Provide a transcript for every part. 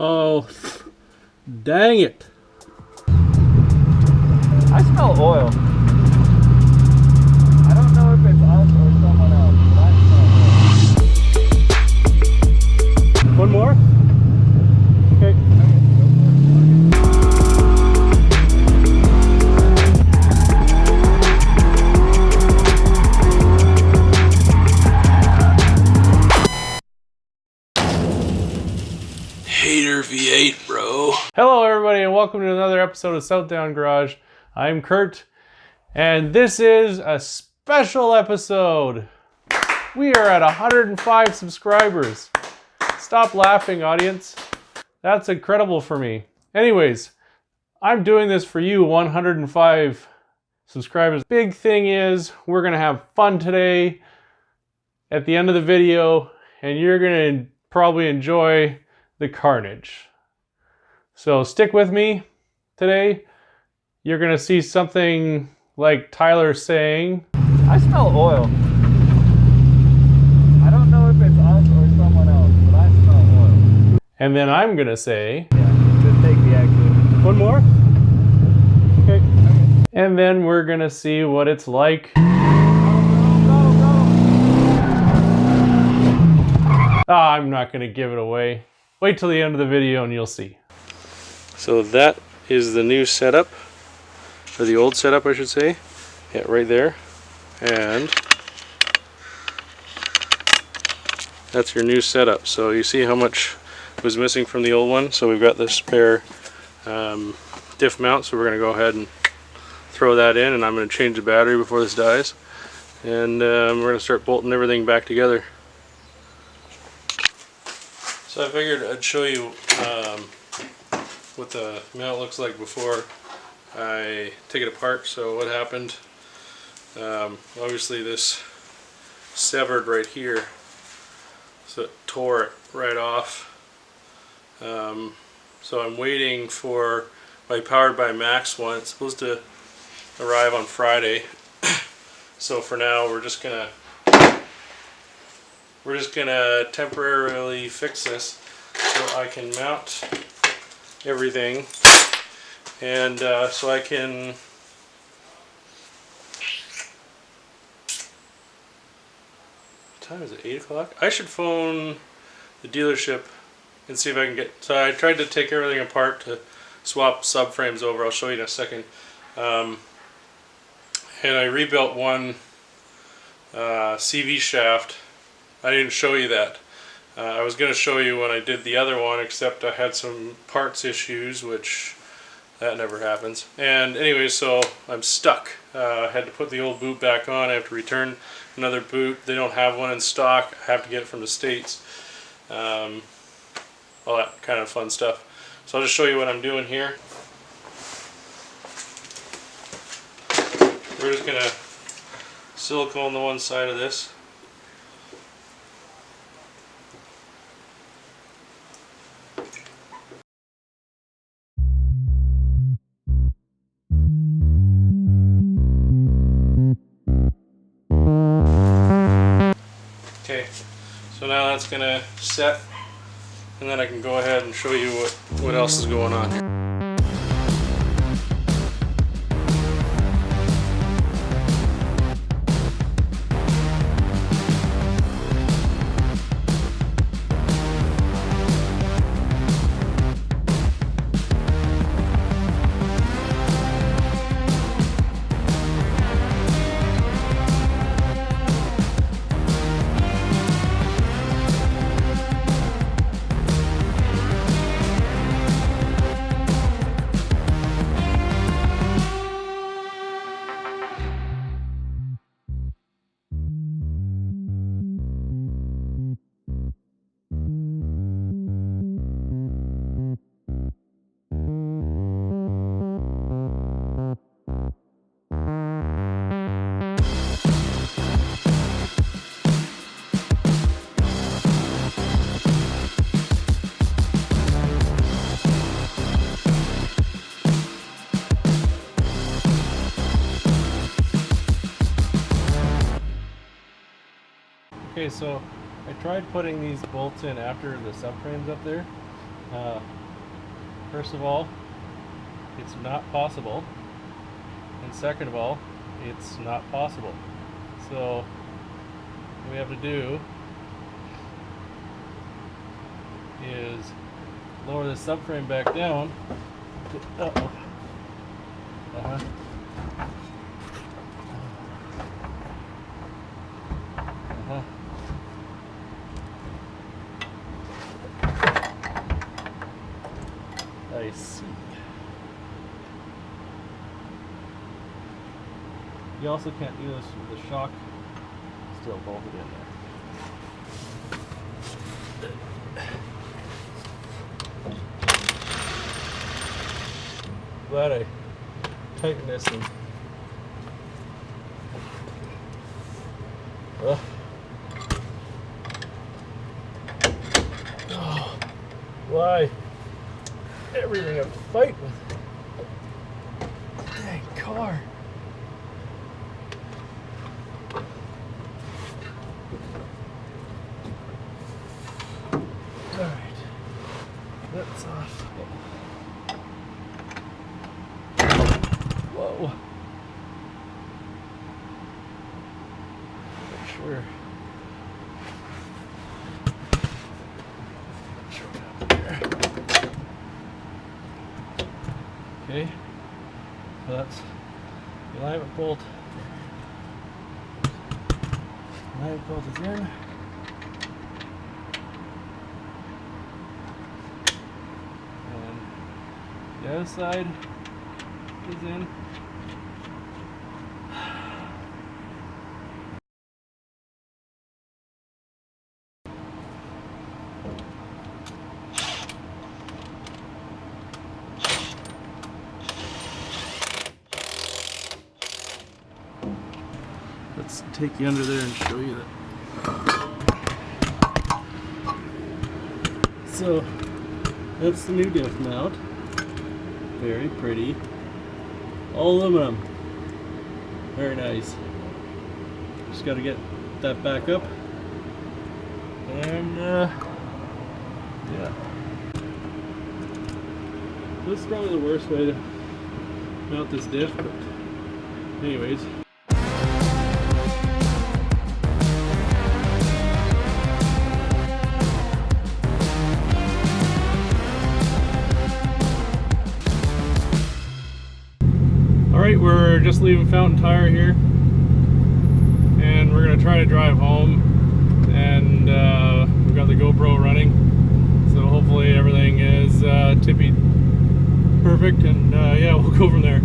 Oh, dang it. I smell oil. I don't know if it's us or someone else, but I smell oil. One more? Okay. Hater V8, bro. Hello everybody and welcome to another episode of Southdown Garage. I'm Kurt and this is a special episode. We are at 105 subscribers. Stop laughing, audience. That's incredible for me. Anyways, I'm doing this for you, 105 subscribers. Big thing is we're gonna have fun today at the end of the video and you're gonna probably enjoy the carnage. So stick with me today. You're gonna see something like Tyler saying, I smell oil. I don't know if it's us or someone else, but I smell oil. and then I'm gonna say, Yeah, just take the exit. one more? Okay. And then we're gonna see what it's like. I'm not gonna give it away. Wait till the end of the video and you'll see. So that is the new setup, or the old setup I should say. Yeah, right there. And that's your new setup. So you see how much was missing from the old one. So we've got this spare diff mount, so we're going to go ahead and throw that in, and I'm going to change the battery before this dies, and we're going to start bolting everything back together. So I figured I'd show you what the mount looks like before I take it apart. So what happened, obviously this severed right here, so it tore it right off. So I'm waiting for my Powered by Max one. It's supposed to arrive on Friday. So for now we're just gonna temporarily fix this so I can mount everything, and so I can what time is it? 8 o'clock? I should phone the dealership and see if I can get, so I tried to take everything apart to swap subframes over. I'll show you in a second. And I rebuilt one CV shaft. I didn't show you that. I was going to show you when I did the other one, except I had some parts issues, which that never happens. And anyway, so I'm stuck. I had to put the old boot back on. I have to return another boot. They don't have one in stock. I have to get it from the States. All that kind of fun stuff. So I'll just show you what I'm doing here. We're just going to silicone the one side of this. Okay, so now that's going to set, and then I can go ahead and show you what else is going on here. Okay, so I tried putting these bolts in after the subframe's up there, First of all, it's not possible, and second of all, it's not possible. So what we have to do is lower the subframe back down. Uh-oh. Uh-huh. Uh-huh. I see. You also can't do this with the shock still bolted in there. Glad I tightened this and oh, why everything I'm fighting with? Dang car. Alright, that's off. Whoa. Not sure. Okay, so that's the alignment bolt. Alignment bolt is in. And the other side is in. Let's take you under there and show you that. So that's the new diff mount. Very pretty. All aluminum. Very nice. Just got to get that back up. And yeah. This is probably the worst way to mount this diff, but anyways. Alright, we're just leaving Fountain Tire here, and we're going to try to drive home, and we've got the GoPro running, so hopefully everything is tippy perfect, and yeah, we'll go from there.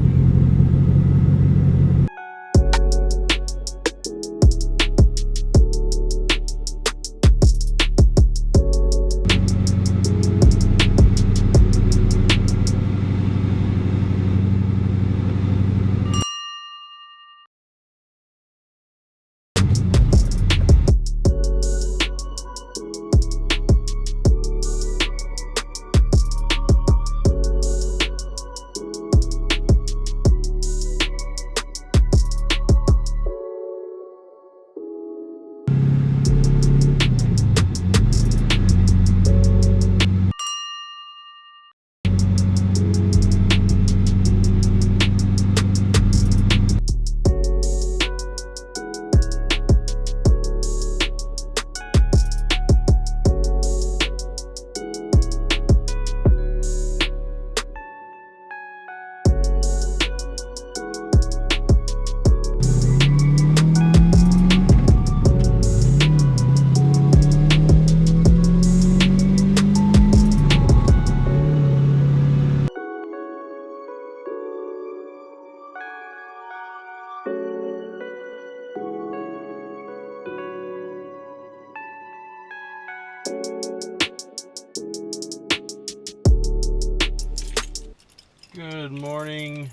Good morning,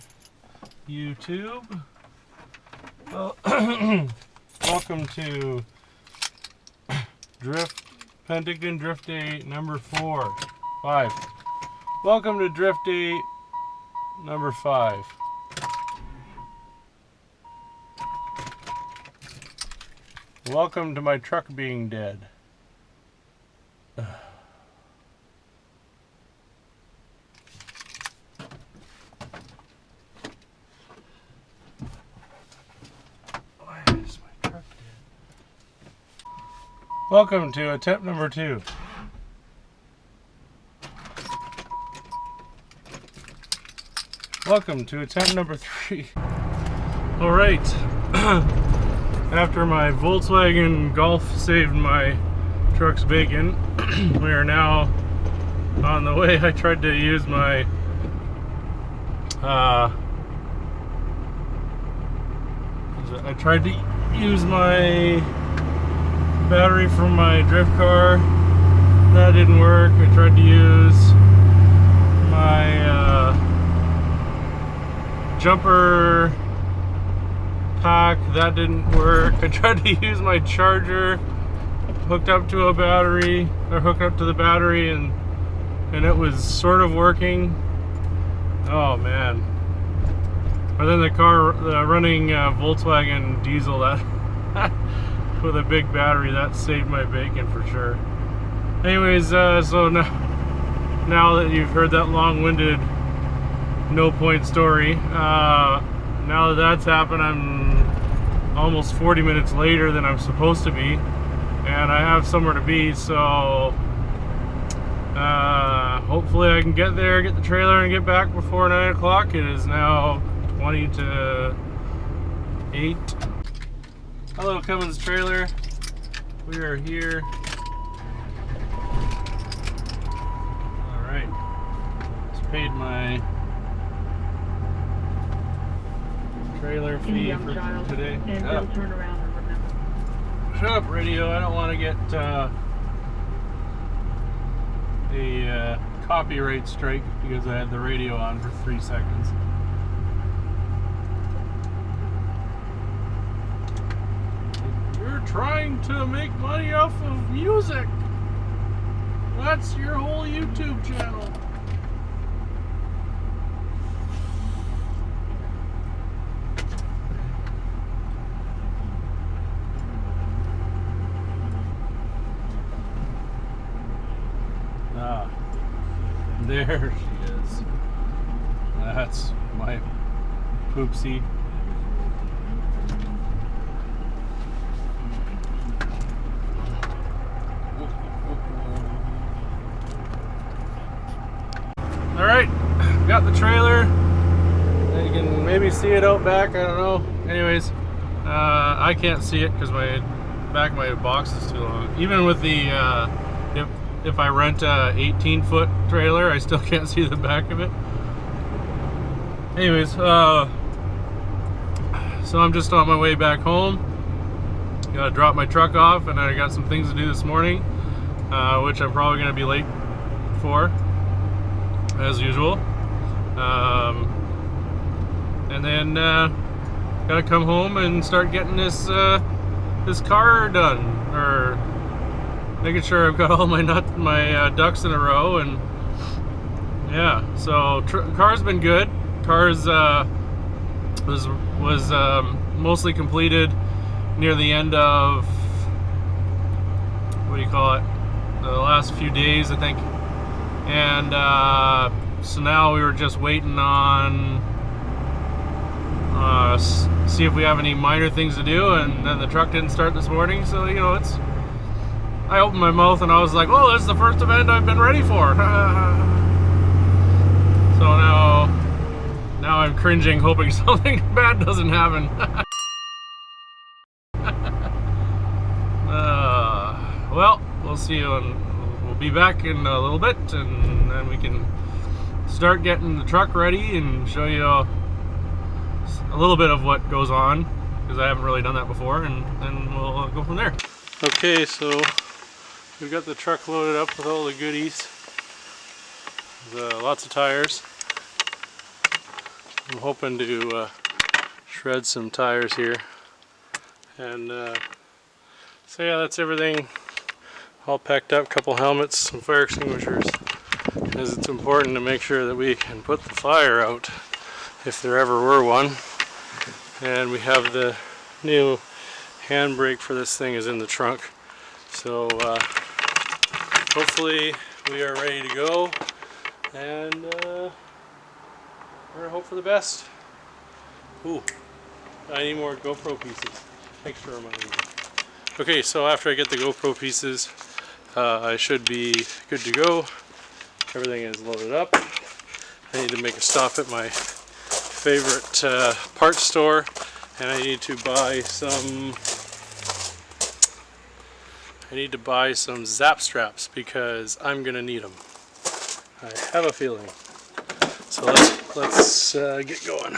YouTube. Well, welcome to Penticton Drift Day number 5. Welcome to Drift Day number 5. Welcome to my truck being dead. Welcome to attempt number 2. Welcome to attempt number 3. Alright, after my Volkswagen Golf saved my truck's bacon, we are now on the way. I tried to use my battery from my drift car. That didn't work. I tried to use my jumper pack. That didn't work. I tried to use my charger hooked up to a battery, or hooked up to the battery, and it was sort of working. Oh man. But then the running Volkswagen diesel, that with a big battery, that saved my bacon for sure. Anyways, so now that you've heard that long-winded, no-point story, now that that's happened, I'm almost 40 minutes later than I'm supposed to be, and I have somewhere to be, so hopefully I can get there, get the trailer, and get back before 9 o'clock. It is now 20 to 8. Hello, Cummins trailer. We are here. Alright. Just paid my trailer fee for today. And they'll turn around and remember. Shut up, radio. I don't want to get a copyright strike because I had the radio on for 3 seconds. You're trying to make money off of music. That's your whole YouTube channel. Ah, there she is. That's my poopsie. Alright, got the trailer. You can maybe see it out back, I don't know. Anyways, I can't see it because my back of my box is too long. Even with the, if I rent a 18-foot trailer, I still can't see the back of it. Anyways, so I'm just on my way back home. Gotta drop my truck off, and I got some things to do this morning, which I'm probably gonna be late for, as usual. And then gotta come home and start getting this this car done, or making sure I've got all my ducks in a row. And yeah, so car's been good. Car's was mostly completed near the end of, what do you call it, the last few days, I think. And so now we were just waiting on see if we have any minor things to do, and then the truck didn't start this morning, so you know, I opened my mouth and I was like, oh, this is the first event I've been ready for. So now I'm cringing, hoping something bad doesn't happen. Well, we'll see you, and we'll be back in a little bit, and then we can start getting the truck ready and show you a little bit of what goes on, because I haven't really done that before, and then we'll go from there. Okay, so we've got the truck loaded up with all the goodies. Lots of tires. I'm hoping to shred some tires here. And so yeah, that's everything all packed up. Couple helmets, some fire extinguishers, because it's important to make sure that we can put the fire out if there ever were one. And we have the new handbrake for this thing is in the trunk. So hopefully we are ready to go, and we're gonna hope for the best. Ooh, I need more GoPro pieces. Thanks for reminding me. Okay, so after I get the GoPro pieces, I should be good to go. Everything is loaded up. I need to make a stop at my favorite parts store, and I need to buy some zap straps because I'm gonna need them. I have a feeling. So let's get going.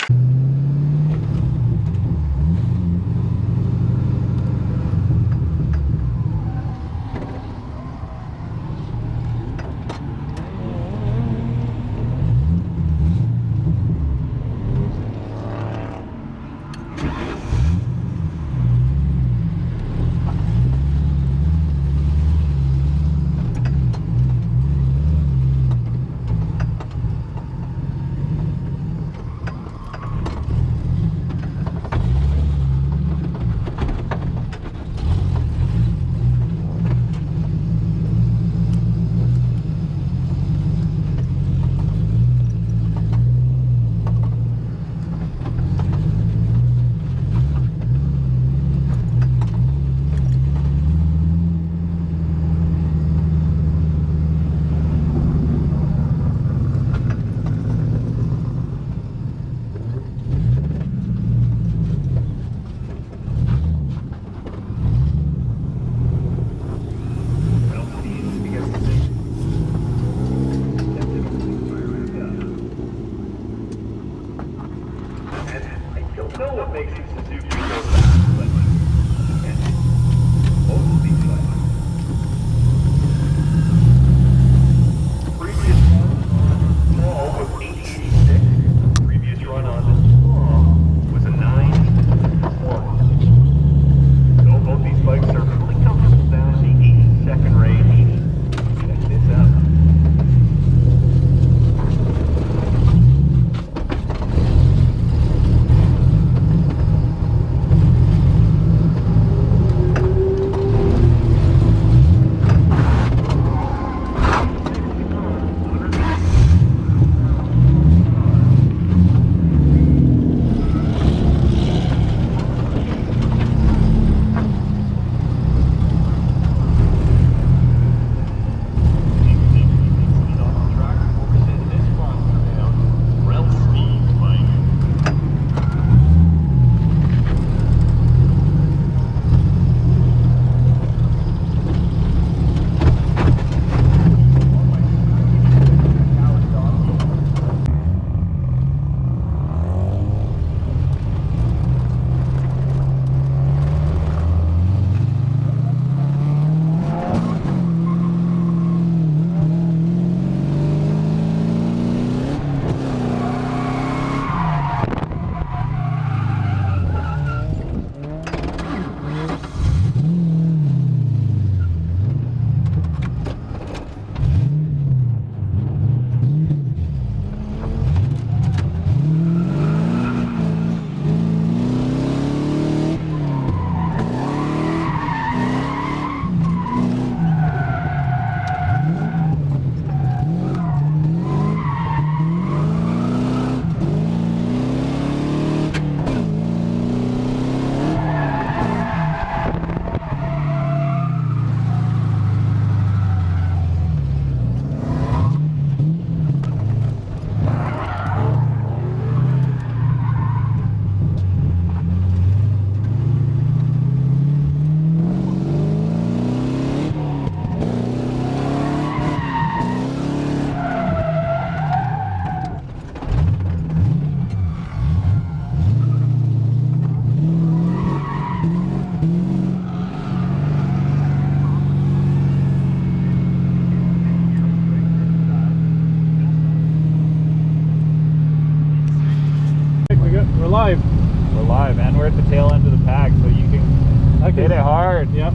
live. We're live, and we're at the tail end of the pack, so you can hit it hard. Yep.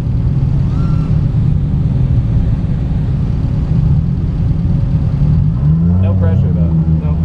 No pressure though. No.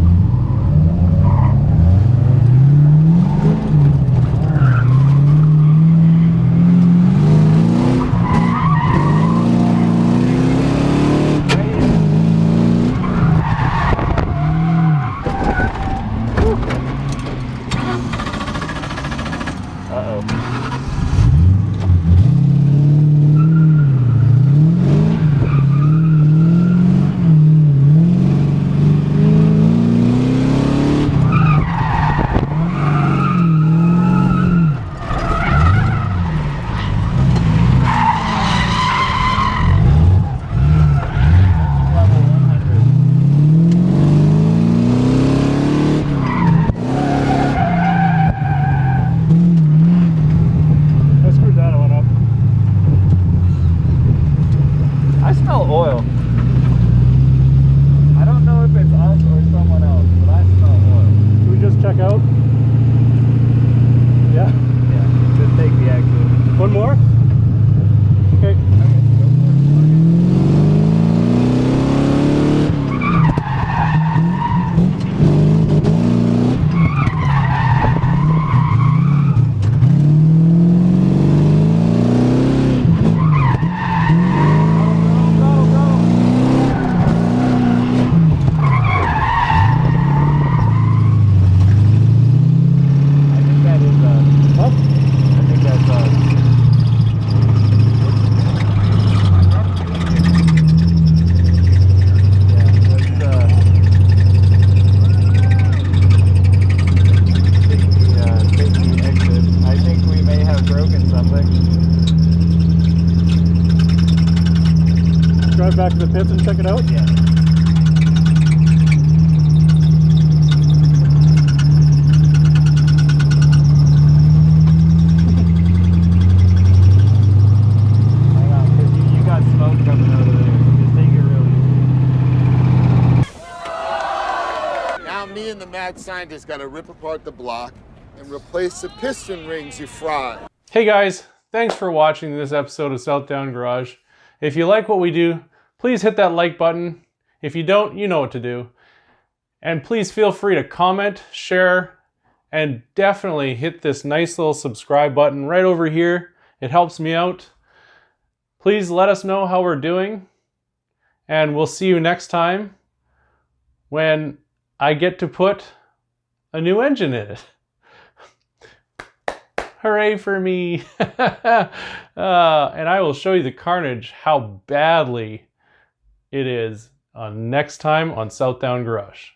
drive back to the pits and check it out? Yeah. Hang on, because you got smoke coming out of there. Just take it really easy. Now me and the mad scientist gotta rip apart the block and replace the piston rings you fried. Hey guys, thanks for watching this episode of Southdown Garage. If you like what we do, please hit that like button. If you don't, you know what to do. And please feel free to comment, share, and definitely hit this nice little subscribe button right over here. It helps me out. Please let us know how we're doing. And we'll see you next time when I get to put a new engine in it. Hooray for me. And I will show you the carnage, how badly it is next time on Southdown Garage.